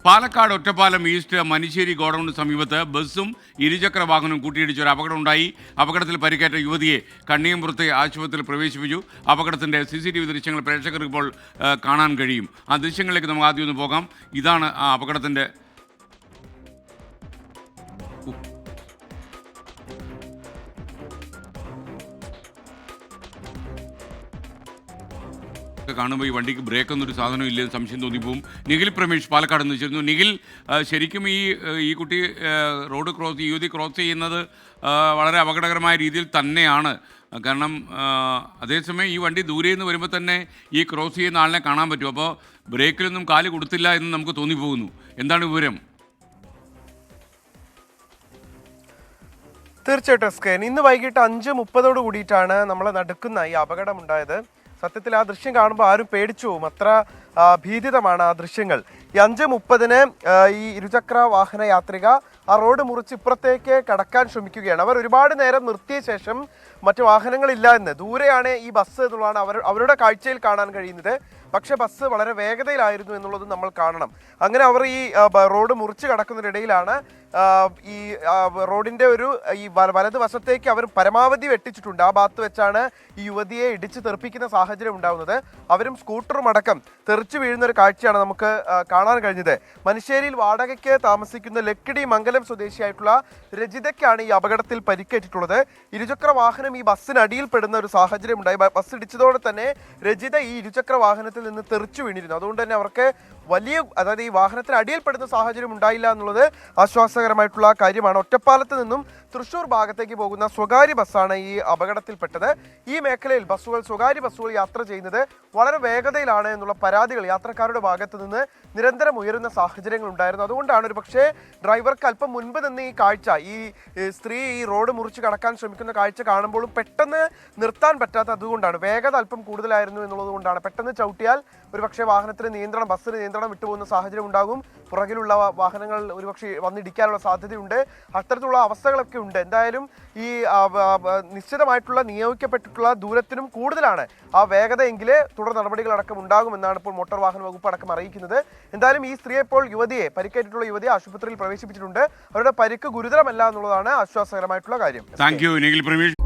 Palakkad Ottapalam east Manissery ഗോഡൌണിന് സമീപത്ത് ബസ്സും ഇരുചക്ര വാഹനവും കൂട്ടിയിടിച്ച് ഒരു അപകടമുണ്ടായി. അപകടത്തിൽ പരിക്കേറ്റ യുവതിയെ കണ്ണിയമ്പുറത്തെ ആശുപത്രിയിൽ പ്രവേശിപ്പിച്ചു. അപകടത്തിൻ്റെ CCTV ദൃശ്യങ്ങൾ പ്രേക്ഷകർക്ക് ഇപ്പോൾ കാണാൻ കഴിയും. ആ ദൃശ്യങ്ങളിലേക്ക് നമുക്ക് ആദ്യം ഒന്ന് പോകാം. ഇതാണ് ആ അപകടത്തിൻ്റെ കാണുമ്പോൾ ഈ വണ്ടിക്ക് ബ്രേക്കൊന്നും ഒരു സാധനം ഇല്ലെന്ന് സംശയം തോന്നിപ്പോവും. നിഖിൽ പ്രമേഷ് പാലക്കാട് നിന്ന് വെച്ചിരുന്നു. നിഖിൽ, ശരിക്കും ഈ കുട്ടി യുവതി ക്രോസ് ചെയ്യുന്നത് വളരെ അപകടകരമായ രീതിയിൽ തന്നെയാണ്. കാരണം അതേസമയം ഈ വണ്ടി ദൂരെ നിന്ന് വരുമ്പോൾ തന്നെ ഈ ക്രോസ് ചെയ്യുന്ന ആളിനെ കാണാൻ പറ്റും. അപ്പോൾ ബ്രേക്കിലൊന്നും കാല് കൊടുത്തില്ല എന്ന് നമുക്ക് തോന്നിപ്പോകുന്നു. എന്താണ് വിവരം? തീർച്ചയായിട്ടും സ്കേൻ ഇന്ന് വൈകിട്ട് 5:30 കൂടിയിട്ടാണ് നമ്മൾ നടക്കുന്ന ഈ അപകടമുണ്ടായത്. സത്യത്തിൽ ആ ദൃശ്യം കാണുമ്പോൾ ആരും പേടിച്ചു പോകും, അത്ര ഭീതിതമാണ് ആ ദൃശ്യങ്ങൾ. ഈ 5:30 ഈ ഇരുചക്ര വാഹന യാത്രിക ആ റോഡ് മുറിച്ച് ഇപ്പുറത്തേക്ക് കടക്കാൻ ശ്രമിക്കുകയാണ്. അവർ ഒരുപാട് നേരം നിർത്തിയ ശേഷം മറ്റു വാഹനങ്ങളില്ല എന്ന്, ദൂരെയാണ് ഈ ബസ് എന്നുള്ളതാണ് അവരുടെ കാഴ്ചയിൽ കാണാൻ കഴിയുന്നത്. പക്ഷെ ബസ് വളരെ വേഗതയിലായിരുന്നു എന്നുള്ളത് നമ്മൾ കാണണം. അങ്ങനെ അവർ ഈ റോഡ് മുറിച്ച് കടക്കുന്നതിനിടയിലാണ് ഈ റോഡിൻ്റെ ഈ വലതുവശത്തേക്ക് അവർ പരമാവധി വെട്ടിച്ചിട്ടുണ്ട്. ആ ഭാഗത്ത് വെച്ചാണ് ഈ യുവതിയെ ഇടിച്ച് തെറിപ്പിക്കുന്ന സാഹചര്യം ഉണ്ടാകുന്നത്. അവരും സ്കൂട്ടറും അടക്കം തെറിച്ചു വീഴുന്ന ഒരു കാഴ്ചയാണ് നമുക്ക് കാണാൻ കഴിഞ്ഞത്. മനുശ്ശേരിയിൽ വാടകയ്ക്ക് താമസിക്കുന്ന ലക്കിടി മംഗലം സ്വദേശിയായിട്ടുള്ള രജിതയ്ക്കാണ് ഈ അപകടത്തിൽ പരിക്കേറ്റിട്ടുള്ളത്. ഇരുചക്ര വാഹനം ഈ ബസ്സിനടിയിൽ പെടുന്ന ഒരു സാഹചര്യം ഉണ്ടായി. ബസ് ഇടിച്ചതോടെ തന്നെ രജിത ഈ ഇരുചക്ര വാഹനത്തിൽ നിന്ന് തെറിച്ചു വീണിരുന്നു. അതുകൊണ്ട് തന്നെ അവർക്ക് അതായത് ഈ വാഹനത്തിന് അടിയിൽപ്പെടുന്ന സാഹചര്യം ഉണ്ടായില്ല എന്നുള്ളത് ആശ്വാസകരമായിട്ടുള്ള കാര്യമാണ്. ഒറ്റപ്പാലത്ത് നിന്നും തൃശ്ശൂർ ഭാഗത്തേക്ക് പോകുന്ന സ്വകാര്യ ബസ്സാണ് ഈ അപകടത്തിൽപ്പെട്ടത്. ഈ മേഖലയിൽ സ്വകാര്യ ബസ്സുകൾ യാത്ര ചെയ്യുന്നത് വളരെ വേഗതയിലാണ് എന്നുള്ള പരാതികൾ യാത്രക്കാരുടെ ഭാഗത്ത് നിന്ന് നിരന്തരം ഉയരുന്ന സാഹചര്യങ്ങൾ ഉണ്ടായിരുന്നു. അതുകൊണ്ടാണ് ഒരു പക്ഷേ ഡ്രൈവർക്ക് അല്പം മുൻപ് നിന്ന് ഈ കാഴ്ച, ഈ സ്ത്രീ ഈ റോഡ് മുറിച്ച് കടക്കാൻ ശ്രമിക്കുന്ന കാഴ്ച കാണുമ്പോഴും പെട്ടെന്ന് നിർത്താൻ പറ്റാത്ത, അതുകൊണ്ടാണ് വേഗത അല്പം കൂടുതലായിരുന്നു എന്നുള്ളത് കൊണ്ടാണ്. പെട്ടെന്ന് ചവിട്ടിയാൽ ഒരു പക്ഷേ ബസ്സിന് നിയന്ത്രണം വിട്ടുപോകുന്ന സാഹചര്യം ഉണ്ടാകും. പുറകിലുള്ള വാഹനങ്ങൾ ഒരുപക്ഷെ വന്നിടിക്കാനുള്ള സാധ്യതയുണ്ട്. അത്തരത്തിലുള്ള അവസ്ഥകളൊക്കെ ഉണ്ട്. എന്തായാലും ഈ നിശ്ചിതമായിട്ടുള്ള നിയോഗിക്കപ്പെട്ടിട്ടുള്ള ദൂരത്തിനും കൂടുതലാണ് ആ വേഗതയെങ്കിൽ തുടർ നടപടികളടക്കം ഉണ്ടാകുമെന്നാണ് ഇപ്പോൾ മോട്ടോർ വാഹന വകുപ്പ് അടക്കം അറിയിക്കുന്നത്. എന്തായാലും ഈ സ്ത്രീയെ ഇപ്പോൾ പരിക്കേറ്റിട്ടുള്ള യുവതിയെ ആശുപത്രിയിൽ പ്രവേശിപ്പിച്ചിട്ടുണ്ട്. അവരുടെ പരിക്ക് ഗുരുതരമല്ല എന്നുള്ളതാണ് ആശ്വാസകരമായിട്ടുള്ള കാര്യം. Thank you Nikhil Pramesh.